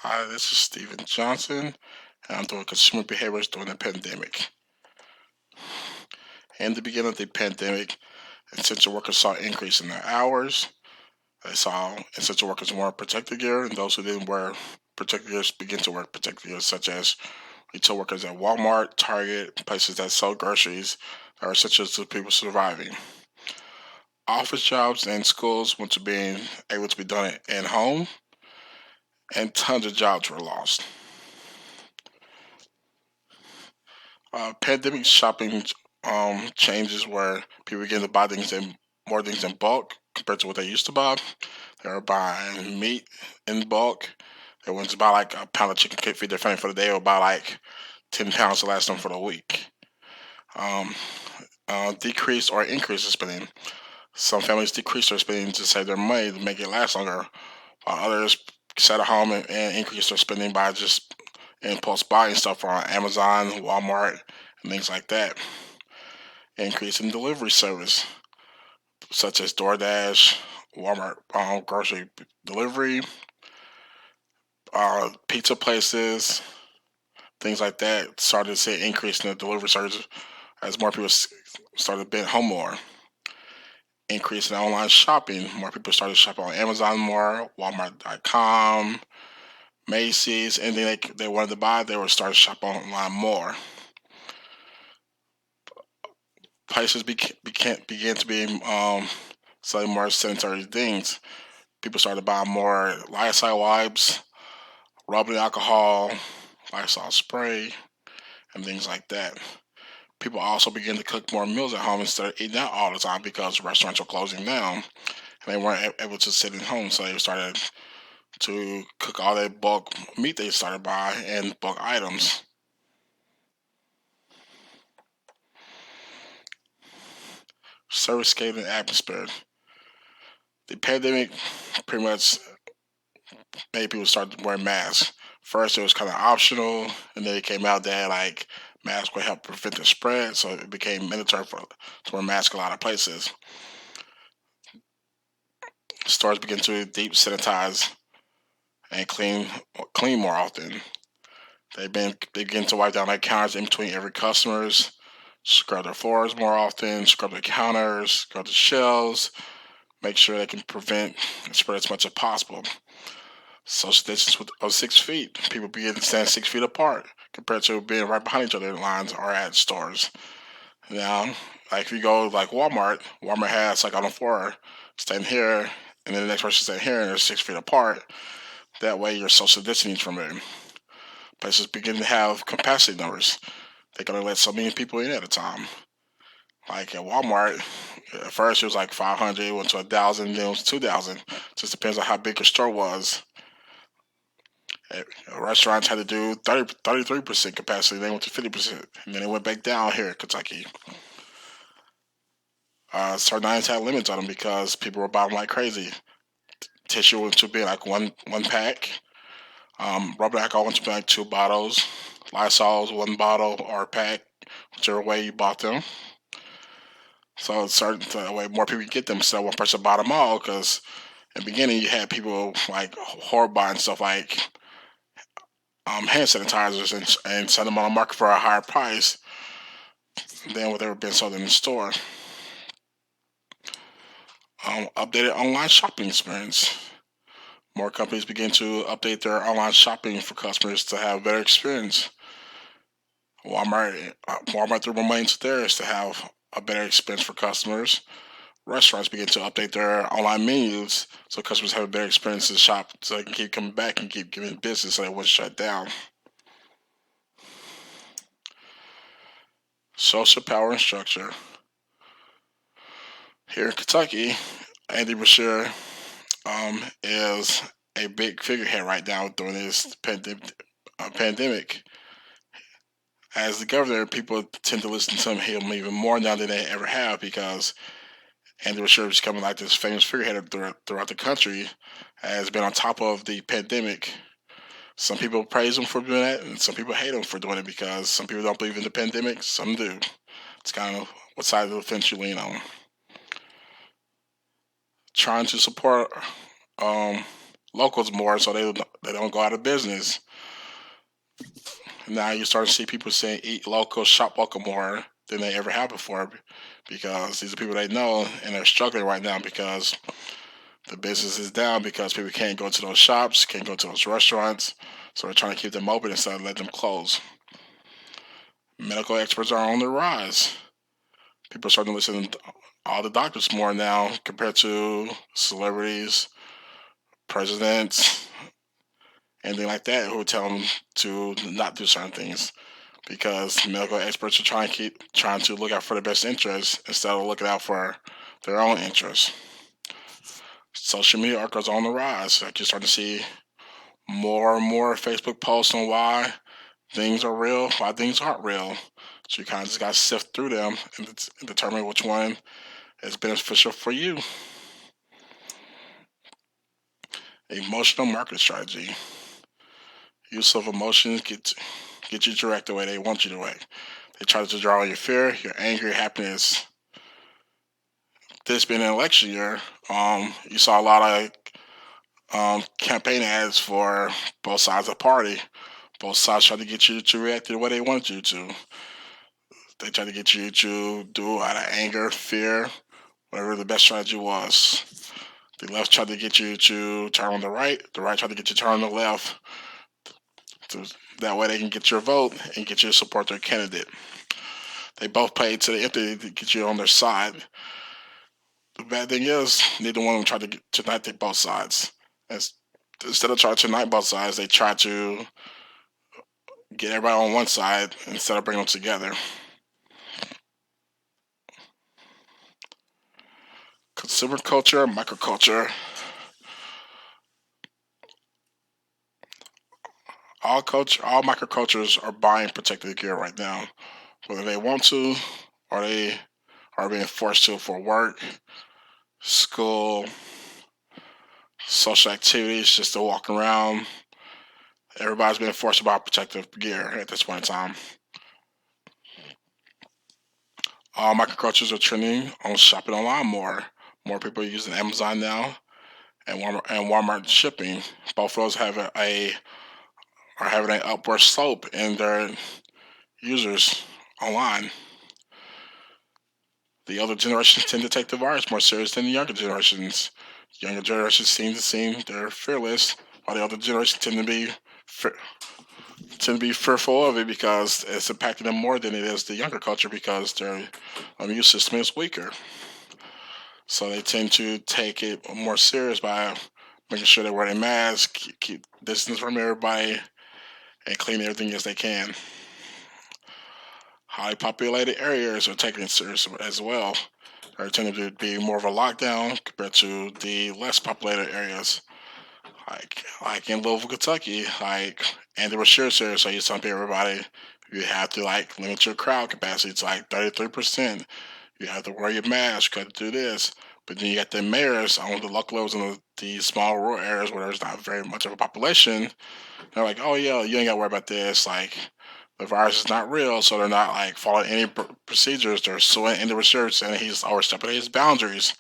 Hi, this is Steven Johnson, and I'm doing consumer behaviors during the pandemic. In the beginning of the pandemic, essential workers saw an increase in their hours. They saw essential workers wear protective gear, and those who didn't wear protective gear begin to wear protective gear, such as retail workers at Walmart, Target, places that sell groceries that are essential to people surviving. Office jobs and schools went to being able to be done at home, and tons of jobs were lost. Pandemic shopping changes where people begin to buy things in more things in bulk compared to what they used to buy. They were buying meat in bulk. They went to buy like a pound of chicken to feed their family for the day, or buy like 10 pounds to last them for the week. Um, Decrease or increase in spending. Some families decrease their spending to save their money to make it last longer, while others sat at home and increase their spending by just impulse buying stuff on Amazon, Walmart, and things like that. Increase in delivery service, such as DoorDash, Walmart grocery delivery, pizza places, things like that. Started to see an increase in the delivery service as more people started being home more. Increase in online shopping. More people started shopping on Amazon more, Walmart.com, Macy's, anything they wanted to buy, they would start shopping online more. Places began to be selling more sanitary things. People started buying more Lysol wipes, rubbing alcohol, Lysol spray, and things like that. People also began to cook more meals at home instead of eating out all the time because restaurants were closing down and they weren't able to sit at home. So they started to cook all that bulk meat they started buying and bulk items. Service scale and atmosphere. The pandemic pretty much made people start wearing masks. First, it was kind of optional, and then it came out that like masks would help prevent the spread, so it became mandatory to wear masks a lot of places. Stores began to deep sanitize and clean more often. They begin to wipe down their counters in between every customers, scrub their floors more often, scrub the counters, scrub the shelves, make sure they can prevent the spread as much as possible. Social distance of 6 feet. People begin to stand 6 feet apart compared to being right behind each other in lines or at stores. Now, like if you go like Walmart has like on the floor, stand here, and then the next person stand here, and they're 6 feet apart. That way, you're social distancing from it. Places begin to have capacity numbers. They can only let so many people in at a time. Like at Walmart, at first it was like 500, went to 1,000, then it was 2,000. Just depends on how big your store was. Restaurants had to do 33% capacity. They went to 50%, and then they went back down here in Kentucky. Certain items had limits on them because people were buying like crazy. Tissue went to be like one pack. Rubbing alcohol went to be like 2 bottles. Lysol's 1 bottle or a pack, whichever way you bought them. So it's certain way more people get them, so one person bought them all. Because in the beginning you had people like horror buying stuff like hand sanitizers and sell them on the market for a higher price than what they were being sold in the store. Updated online shopping experience. More companies begin to update their online shopping for customers to have a better experience. Walmart threw more money into theirs to have a better experience for customers. Restaurants begin to update their online menus so customers have a better experience to shop, so they can keep coming back and keep giving business so they won't shut down. Social power and structure. Here in Kentucky, Andy Beshear is a big figurehead right now during this pandemic. As the governor, people tend to listen to him even more now than they ever have because Andy Beshear is becoming like this famous figurehead throughout the country, has been on top of the pandemic. Some people praise him for doing that, and some people hate him for doing it because some people don't believe in the pandemic, some do. It's kind of what side of the fence you lean on. Trying to support um, locals more, so they don't go out of business. Now you start to see people saying eat local, shop local more than they ever have before, because these are people they know and they're struggling right now because the business is down because people can't go to those shops, can't go to those restaurants, so they're trying to keep them open instead of let them close. Medical experts are on the rise. People are starting to listen to all the doctors more now compared to celebrities, presidents, anything like that who tell them to not do certain things because medical experts are trying to look out for the best interests instead of looking out for their own interests. Social media are on the rise. Like you're starting to see more and more Facebook posts on why things are real, why things aren't real. So you kind of just got to sift through them and determine which one is beneficial for you. Emotional market strategy. Use of emotions get you direct the way they want you to act. They try to draw on your fear, your anger, your happiness. This being an election year, you saw a lot of campaign ads for both sides of the party. Both sides tried to get you to react the way they wanted you to. They tried to get you to do out of anger, fear, whatever the best strategy was. The left tried to get you to turn on the right tried to get you to turn on the left. That way they can get your vote and get you to support their candidate. They both played to the empty to get you on their side. The bad thing is, neither one of them tried to unite both sides. Instead of trying to unite both sides, they tried to get everybody on one side instead of bringing them together. Consumer culture, microculture. All microcultures are buying protective gear right now, whether they want to or they are being forced to for work, school, social activities, just to walk around. Everybody's being forced to buy protective gear at this point in time. All microcultures are trending on shopping online more. More people are using Amazon now and Walmart shipping. Both of those are having an upward slope in their users online. The older generations tend to take the virus more serious than the younger generations. Younger generations seem they're fearless, while the older generations tend to be fearful of it because it's impacting them more than it is the younger culture because their immune system is weaker. So they tend to take it more serious by making sure they wear their mask, keep distance from everybody, and clean everything as they can. Highly populated areas are taking it serious as well. They're tending to be more of a lockdown compared to the less populated areas. Like in Louisville, Kentucky, like Andy Bashir said, so you tell everybody you have to like limit your crowd capacity to like 33%. You have to wear your mask, you have to do this. But then you got the mayors on the local levels in the small rural areas where there's not very much of a population. They're like, oh yeah, you ain't got to worry about this. Like the virus is not real, so they're not like following any procedures. They're suing Andy Bashir and he's overstepping his boundaries.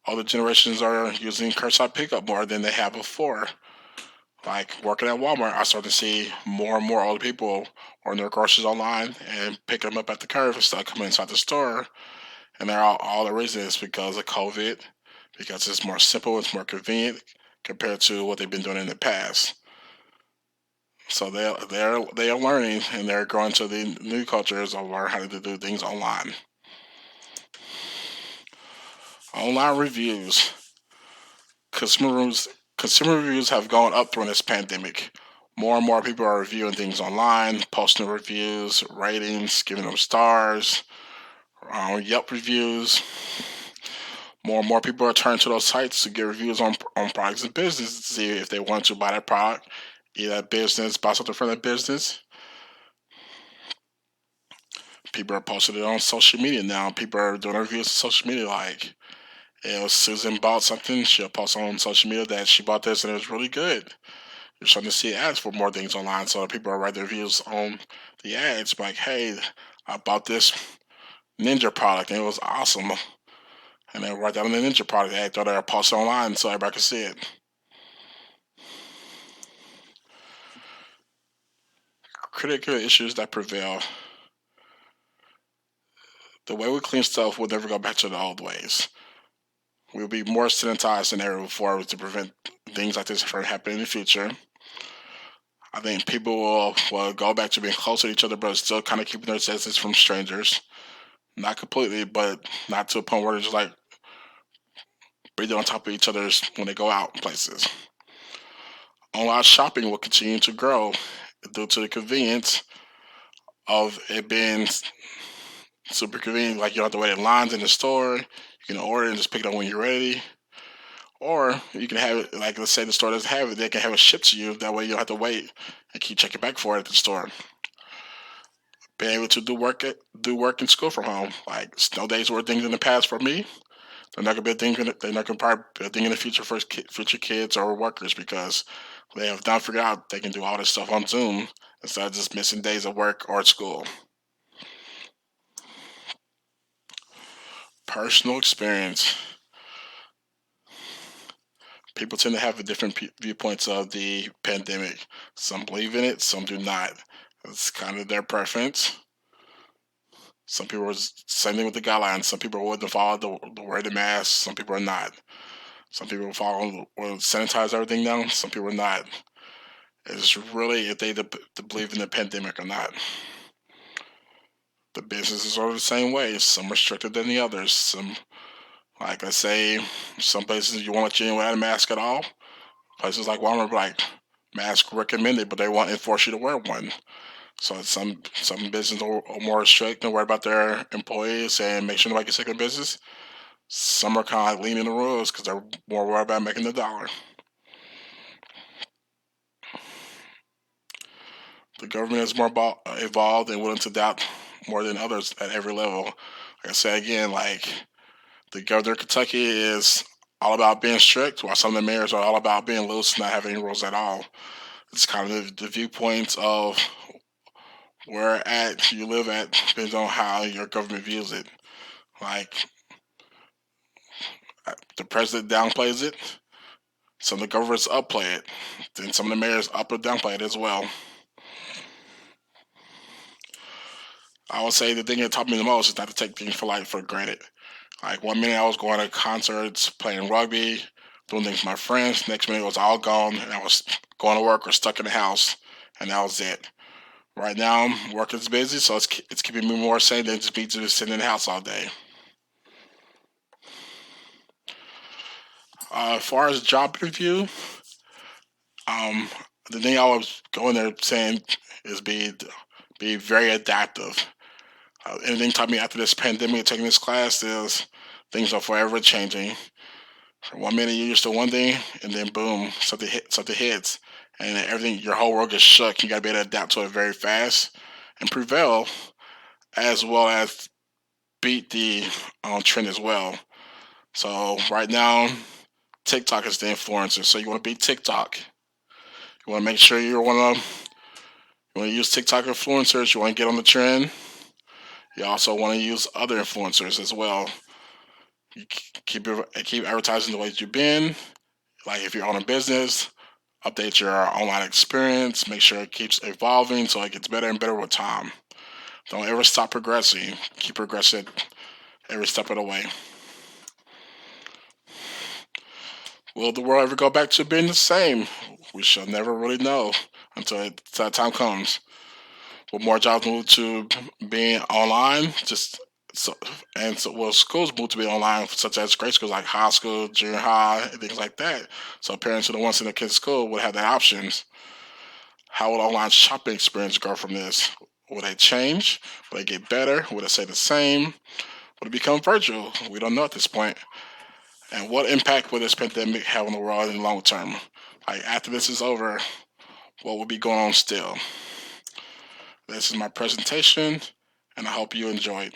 Older generations are using curbside pickup more than they have before. Like working at Walmart, I start to see more and more older people ordering their groceries online and picking them up at the curb instead of coming inside the store. And they're all the reason is because of COVID, because it's more simple, it's more convenient compared to what they've been doing in the past. So they are learning and they're going to the new cultures of learn how to do things online. Online reviews. Consumer reviews, consumer reviews have gone up during this pandemic. More and more people are reviewing things online, posting reviews, ratings, giving them stars, Yelp reviews. More and more people are turning to those sites to get reviews on products and business to see if they want to buy that product, either that business, buy something from that business. People are posting it on social media now. People are doing reviews on social media like, if Susan bought something, she'll post on social media that she bought this and it was really good. You're starting to see ads for more things online, so people are writing reviews on the ads like, hey, I bought this Ninja product and it was awesome. and then write down the Ninja product ad, throw their post online so everybody can see it. Critical issues that prevail. The way we clean stuff will never go back to the old ways. We'll be more sanitized than ever before to prevent things like this from happening in the future. I think people will go back to being close to each other, but still kind of keeping their distance from strangers. Not completely, but not to a point where they're just like breathing on top of each other's when they go out places. Online shopping will continue to grow due to the convenience of it being super convenient. Like you don't have to wait in lines in the store. You can order and just pick it up when you're ready. Or you can have it, like let's say the store doesn't have it, they can have it shipped to you. That way you don't have to wait and keep checking back for it at the store. Being able to do work in school from home. Like snow days were things in the past for me. They're not gonna be a thing. They're not gonna probably be a thing in the future for future kids or workers because they have now figured out they can do all this stuff on Zoom instead of just missing days of work or at school. Personal experience. People tend to have different viewpoints of the pandemic. Some believe in it, some do not. It's kind of their preference. Some people are same thing with the guidelines. Some people wouldn't follow the wear the mask. Some people are not. Some people follow will sanitize everything now. Some people are not. It's really if they believe in the pandemic or not. The businesses are the same way. Some are stricter than the others. Some, like I say, some places you won't let you in without a mask at all. Places like Walmart, like mask recommended, but they won't enforce you to wear one. So some businesses are more strict and worry about their employees and make sure nobody gets sick in business. Some are kind of like leaning the rules because they're more worried about making the dollar. The government is more evolved and willing to adapt more than others at every level. Like I said again, like the governor of Kentucky is all about being strict, while some of the mayors are all about being loose and not having any rules at all. It's kind of the viewpoints of where at you live at depends on how your government views it. Like the president downplays it, some of the governors upplay it, then some of the mayors up or downplay it as well. I would say the thing that taught me the most is not to take things for granted. Like one minute I was going to concerts, playing rugby, doing things with my friends. Next minute it was all gone, and I was going to work or stuck in the house, and that was it. Right now, work is busy, so it's keeping me more sane than just me just sitting in the house all day. As far as job interview, um, the thing I was going there saying is be very adaptive. Anything taught me after this pandemic taking this class is things are forever changing. For one minute you're used to one thing, and then boom, something hits, and then everything, your whole world gets shook. You gotta be able to adapt to it very fast and prevail, as well as beat the trend as well. So right now, TikTok is the influencer. So you want to beat TikTok. You want to make sure you want to use TikTok influencers. You want to get on the trend. You also want to use other influencers as well. You keep advertising the way that you've been. Like if you're on a business, update your online experience. Make sure it keeps evolving so it gets better and better with time. Don't ever stop progressing. Keep progressing every step of the way. Will the world ever go back to being the same? We shall never really know until that time comes. Will more jobs move to being online? So, will schools move to be online, such as grade schools like high school, junior high, and things like that. So parents who don't want to send their kids to school would have that options. How will online shopping experience grow from this? Will they change? Will they get better? Will it stay the same? Will it become virtual? We don't know at this point. And what impact will this pandemic have on the world in the long term? Like after this is over, what will be going on still? This is my presentation, and I hope you enjoy it.